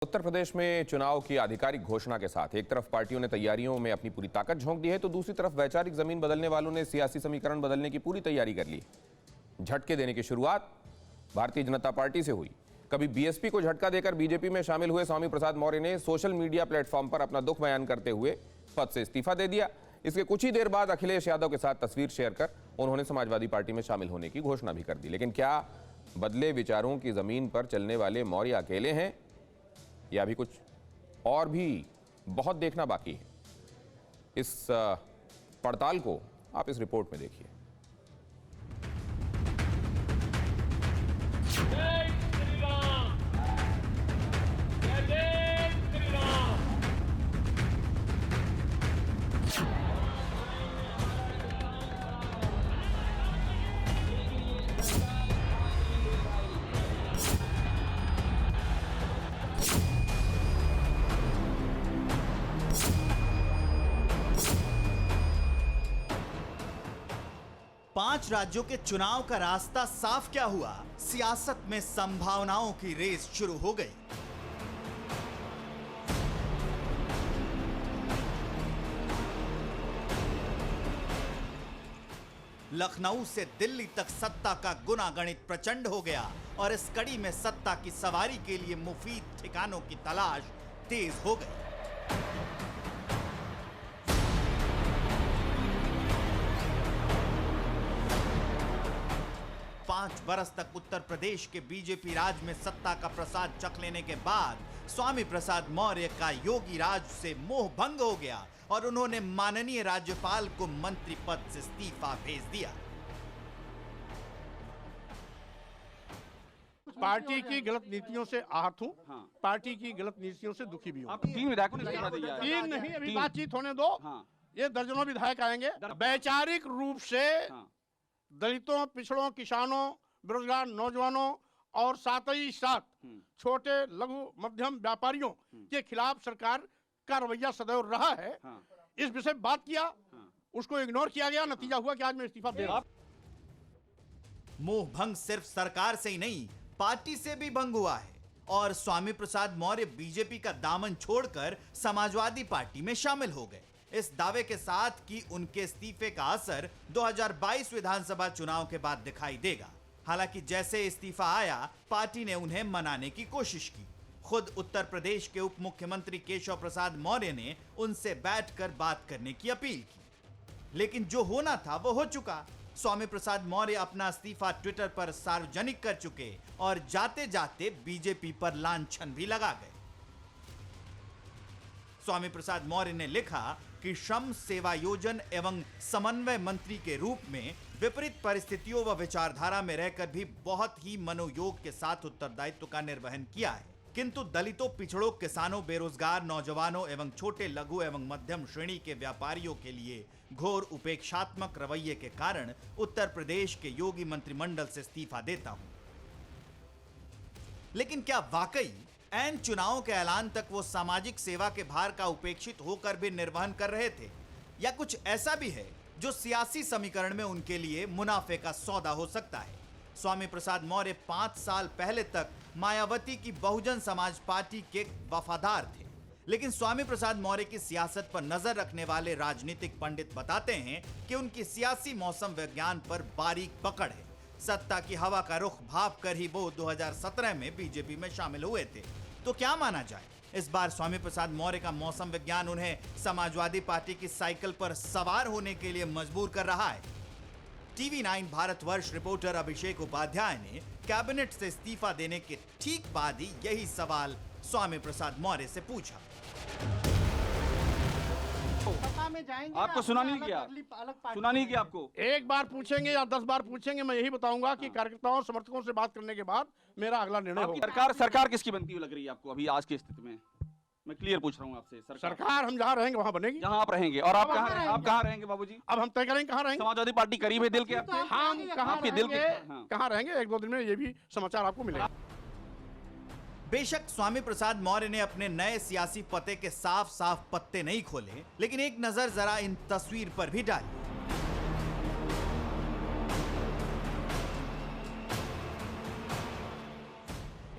उत्तर प्रदेश में चुनाव की आधिकारिक घोषणा के साथ एक तरफ पार्टियों ने तैयारियों में अपनी पूरी ताकत झोंक दी है, तो दूसरी तरफ वैचारिक जमीन बदलने वालों ने सियासी समीकरण बदलने की पूरी तैयारी कर ली। झटके देने की शुरुआत भारतीय जनता पार्टी से हुई। कभी बीएसपी को झटका देकर बीजेपी में शामिल हुए स्वामी प्रसाद मौर्य ने सोशल मीडिया प्लेटफॉर्म पर अपना दुख बयान करते हुए पद से इस्तीफा दे दिया। इसके कुछ ही देर बाद अखिलेश यादव के साथ तस्वीर शेयर कर उन्होंने समाजवादी पार्टी में शामिल होने की घोषणा भी कर दी। लेकिन क्या बदले विचारों की जमीन पर चलने वाले मौर्य अकेले हैं या भी कुछ और भी बहुत देखना बाकी है? इस पड़ताल को आप इस रिपोर्ट में देखिए। पांच राज्यों के चुनाव का रास्ता साफ क्या हुआ? सियासत में संभावनाओं की रेस शुरू हो गई। लखनऊ से दिल्ली तक सत्ता का गुनागणित प्रचंड हो गया और इस कड़ी में सत्ता की सवारी के लिए मुफीद ठिकानों की तलाश तेज हो गई। पांच बरस तक उत्तर प्रदेश के बीजेपी राज में सत्ता का प्रसाद चख लेने के बाद स्वामी प्रसाद मौर्य का योगी राज से मोह भंग हो गया और उन्होंने माननीय राज्यपाल को मंत्री पद से इस्तीफा भेज दिया। पार्टी की गलत नीतियों से आहत हूँ। पार्टी की गलत नीतियों से दुखी भी हूँ। तीन विधायकों ने इस्तीफा दिया है। तीन नहीं, अभी बातचीत होने दो। ये दर्जनों विधायक आएंगे। वैचारिक रूप से दलितों, पिछड़ों, किसानों, बेरोजगार नौजवानों और साथ ही साथ छोटे लघु मध्यम व्यापारियों के खिलाफ सरकार का रवैया सदैव रहा है। इस विषय बात किया, उसको इग्नोर किया गया। नतीजा हुआ कि आज मैं इस्तीफा दे रहा हूं। मोह भंग सिर्फ सरकार से ही नहीं, पार्टी से भी भंग हुआ है और स्वामी प्रसाद मौर्य बीजेपी का दामन छोड़कर समाजवादी पार्टी में शामिल हो गए, इस दावे के साथ कि उनके इस्तीफे का असर 2022 विधानसभा चुनाव के बाद दिखाई देगा। हालांकि जैसे इस्तीफा आया, पार्टी ने उन्हें मनाने की कोशिश की। खुद उत्तर प्रदेश के उप मुख्यमंत्री केशव प्रसाद मौर्य ने उनसे बैठकर बात करने की अपील की, लेकिन जो होना था वो हो चुका। स्वामी प्रसाद मौर्य अपना इस्तीफा ट्विटर पर सार्वजनिक कर चुके और जाते जाते बीजेपी पर लांछन भी लगा गए। स्वामी प्रसाद मौर्य ने लिखा कि श्रम सेवा योजन एवं समन्वय मंत्री के रूप में विपरीत परिस्थितियों व विचारधारा में रहकर भी बहुत ही मनोयोग के साथ उत्तरदायित्व का निर्वहन किया है, किंतु दलितों, पिछड़ों, किसानों, बेरोजगार नौजवानों एवं छोटे लघु एवं मध्यम श्रेणी के व्यापारियों के लिए घोर उपेक्षात्मक रवैये के कारण उत्तर प्रदेश के योगी मंत्रिमंडल से इस्तीफा देता हूं। लेकिन क्या वाकई ऐन चुनावों के ऐलान तक वो सामाजिक सेवा के भार का उपेक्षित होकर भी निर्वहन कर रहे थे, या कुछ ऐसा भी है जो सियासी समीकरण में उनके लिए मुनाफे का सौदा हो सकता है? स्वामी प्रसाद मौर्य 5 साल पहले तक मायावती की बहुजन समाज पार्टी के वफादार थे, लेकिन स्वामी प्रसाद मौर्य की सियासत पर नजर रखने वाले राजनीतिक पंडित बताते हैं कि उनकी सियासी मौसम विज्ञान पर बारीक पकड़ है। सत्ता की हवा का रुख भाप कर ही वो 2017 में बीजेपी में शामिल हुए थे। तो क्या माना जाए, इस बार स्वामी प्रसाद मौर्य का मौसम विज्ञान उन्हें समाजवादी पार्टी की साइकिल पर सवार होने के लिए मजबूर कर रहा है? टीवी 9 भारतवर्ष रिपोर्टर अभिषेक उपाध्याय ने कैबिनेट से इस्तीफा देने के ठीक बाद ही यही सवाल स्वामी प्रसाद मौर्य से पूछा। में जाएंगे, आपको सुना नहीं किया? सुना नहीं किया आपको? एक बार पूछेंगे या 10 बार पूछेंगे, मैं यही बताऊंगा कि कार्यकर्ताओं और समर्थकों से बात करने के बाद मेरा अगला निर्णय होगा। सरकार किसकी बनती हुई लग रही है आपको अभी आज की स्थिति में? मैं क्लियर पूछ रहा हूँ आपसे। सरकार हम जहाँ रहेंगे वहाँ बनेगी। जहाँ आप रहेंगे। और आप कहाँ रहेंगे बाबूजी? अब हम तय करेंगे कहाँ रहेंगे। समाजवादी पार्टी करीब है दिल के आपके? हम कहाँ रहेंगे, 1-2 दिन में ये भी समाचार आपको मिलेगा। बेशक स्वामी प्रसाद मौर्य ने अपने नए सियासी पते के साफ साफ पत्ते नहीं खोले, लेकिन एक नजर जरा इन तस्वीर पर भी डाली।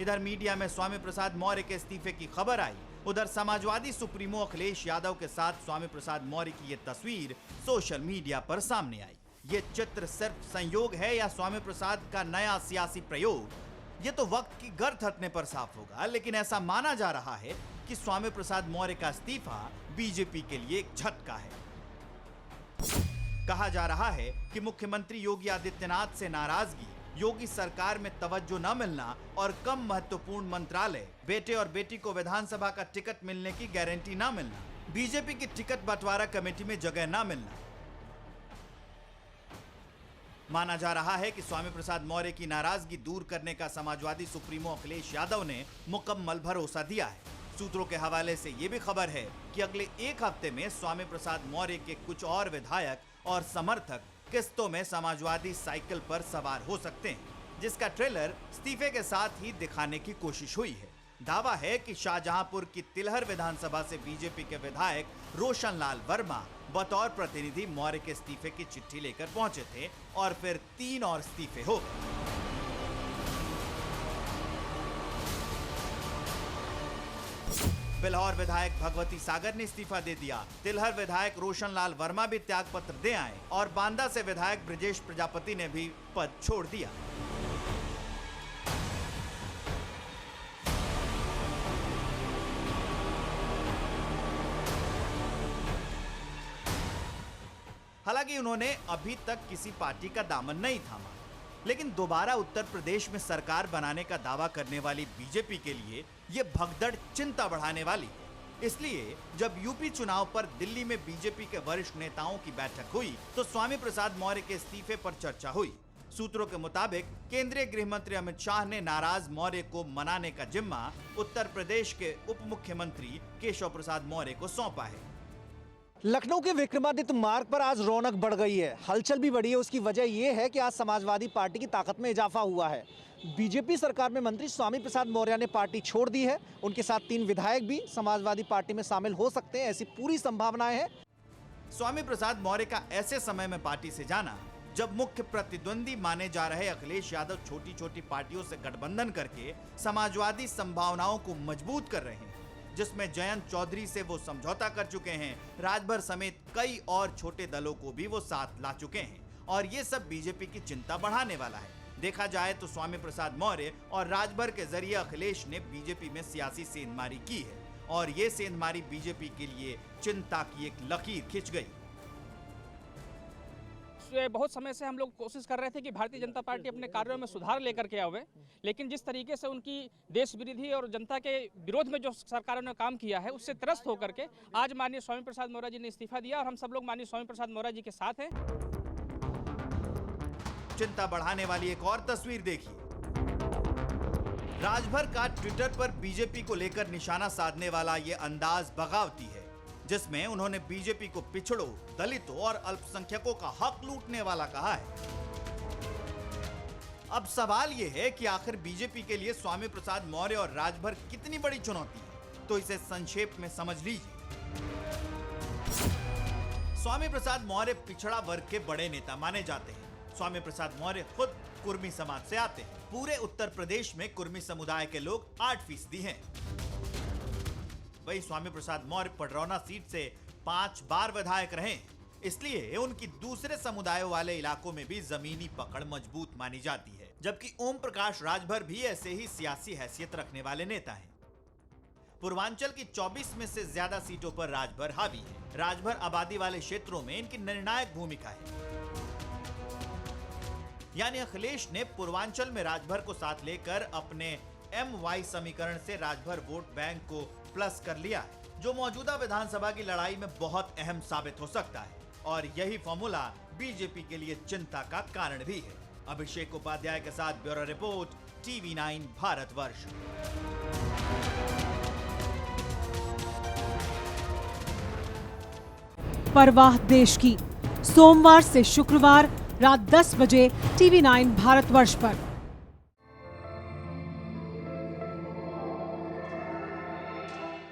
इधर मीडिया में स्वामी प्रसाद मौर्य के इस्तीफे की खबर आई, उधर समाजवादी सुप्रीमो अखिलेश यादव के साथ स्वामी प्रसाद मौर्य की ये तस्वीर सोशल मीडिया पर सामने आई। ये चित्र सिर्फ संयोग है या स्वामी प्रसाद का नया सियासी प्रयोग, ये तो वक्त की गर्द हटने पर साफ होगा। लेकिन ऐसा माना जा रहा है कि स्वामी प्रसाद मौर्य का इस्तीफा बीजेपी के लिए एक झटका है। कहा जा रहा है कि मुख्यमंत्री योगी आदित्यनाथ से नाराजगी, योगी सरकार में तवज्जो न मिलना और कम महत्वपूर्ण मंत्रालय, बेटे और बेटी को विधानसभा का टिकट मिलने की गारंटी न मिलना, बीजेपी की टिकट बंटवारा कमेटी में जगह न मिलना। माना जा रहा है कि स्वामी प्रसाद मौर्य की नाराजगी दूर करने का समाजवादी सुप्रीमो अखिलेश यादव ने मुकम्मल भरोसा दिया है। सूत्रों के हवाले से ये भी खबर है कि अगले एक हफ्ते में स्वामी प्रसाद मौर्य के कुछ और विधायक और समर्थक किस्तों में समाजवादी साइकिल पर सवार हो सकते हैं, जिसका ट्रेलर इस्तीफे के साथ ही दिखाने की कोशिश हुई है। दावा है कि शाहजहांपुर की तिलहर विधानसभा से बीजेपी के विधायक रोशन लाल वर्मा बतौर प्रतिनिधि मौर्य के इस्तीफे की चिट्ठी लेकर पहुंचे थे और फिर 3 और इस्तीफे हो गए। बिल्हौर विधायक भगवती सागर ने इस्तीफा दे दिया, तिलहर विधायक रोशन लाल वर्मा भी त्याग पत्र दे आए और बांदा से विधायक ब्रजेश प्रजापति ने भी पद छोड़ दिया। हालांकि उन्होंने अभी तक किसी पार्टी का दामन नहीं थामा, लेकिन दोबारा उत्तर प्रदेश में सरकार बनाने का दावा करने वाली बीजेपी के लिए यह भगदड़ चिंता बढ़ाने वाली है। इसलिए जब यूपी चुनाव पर दिल्ली में बीजेपी के वरिष्ठ नेताओं की बैठक हुई तो स्वामी प्रसाद मौर्य के इस्तीफे पर चर्चा हुई। सूत्रों के मुताबिक केंद्रीय गृह मंत्री अमित शाह ने नाराज मौर्य को मनाने का जिम्मा उत्तर प्रदेश के उप मुख्यमंत्री केशव प्रसाद मौर्य को सौंपा है। लखनऊ के विक्रमादित्य मार्ग पर आज रौनक बढ़ गई है, हलचल भी बढ़ी है। उसकी वजह यह है कि आज समाजवादी पार्टी की ताकत में इजाफा हुआ है। बीजेपी सरकार में मंत्री स्वामी प्रसाद मौर्य ने पार्टी छोड़ दी है। उनके साथ 3 विधायक भी समाजवादी पार्टी में शामिल हो सकते हैं, ऐसी पूरी संभावनाएं हैं। स्वामी प्रसाद मौर्य का ऐसे समय में पार्टी से जाना जब मुख्य प्रतिद्वंदी माने जा रहे अखिलेश यादव छोटी छोटी पार्टियों से गठबंधन करके समाजवादी संभावनाओं को मजबूत कर रहे हैं, जिसमें जयंत चौधरी से वो समझौता कर चुके हैं। राजभर समेत कई और छोटे दलों को भी वो साथ ला चुके हैं और ये सब बीजेपी की चिंता बढ़ाने वाला है। देखा जाए तो स्वामी प्रसाद मौर्य और राजभर के जरिए अखिलेश ने बीजेपी में सियासी सेंधमारी की है और ये सेंधमारी बीजेपी के लिए चिंता की एक लकीर खिंच गई। बहुत समय से हम लोग कोशिश कर रहे थे कि भारतीय जनता पार्टी अपने कार्यों में सुधार लेकर के आवे, लेकिन जिस तरीके से उनकी देश विरोधी और जनता के विरोध में जो सरकारों ने काम किया है उससे त्रस्त होकर के आज माननीय स्वामी प्रसाद मौर्य जी ने इस्तीफा दिया और हम सब लोग माननीय स्वामी प्रसाद मौर्य जी के साथ हैं। चिंता बढ़ाने वाली एक और तस्वीर देखिए। राजभर का ट्विटर पर बीजेपी को लेकर निशाना साधने वाला ये अंदाज बगावती है, जिसमें उन्होंने बीजेपी को पिछड़ों, दलितों और अल्पसंख्यकों का हक लूटने वाला कहा है। अब सवाल यह है कि आखिर बीजेपी के लिए स्वामी प्रसाद मौर्य और राजभर कितनी बड़ी चुनौती है, तो इसे संक्षेप में समझ लीजिए। स्वामी प्रसाद मौर्य पिछड़ा वर्ग के बड़े नेता माने जाते हैं। स्वामी प्रसाद मौर्य खुद कुर्मी समाज से आते हैं। पूरे उत्तर प्रदेश में कुर्मी समुदाय के लोग 8% हैं। वही स्वामी प्रसाद मौर्य पडरौना सीट से 5 बार विधायक रहे, इसलिए उनकी दूसरे समुदायों वाले इलाकों में भी जमीनी पकड़ मजबूत मानी जाती है। जबकि ओम प्रकाश राजभर भी ऐसे ही सियासी हैसियत रखने वाले नेता हैं। पूर्वांचल की 24 में से ज्यादा सीटों पर राजभर हावी है। राजभर आबादी वाले क्षेत्रों में इनकी निर्णायक भूमिका है। यानी अखिलेश ने पूर्वांचल में राजभर को साथ लेकर अपने MY समीकरण से राजभर वोट बैंक को प्लस कर लिया है, जो मौजूदा विधानसभा की लड़ाई में बहुत अहम साबित हो सकता है। और यही फॉर्मूला बीजेपी के लिए चिंता का कारण भी है। अभिषेक उपाध्याय के साथ ब्यूरो रिपोर्ट, TV9 भारतवर्ष। परवाह देश की, सोमवार से शुक्रवार रात 10 बजे TV9 भारतवर्ष पर।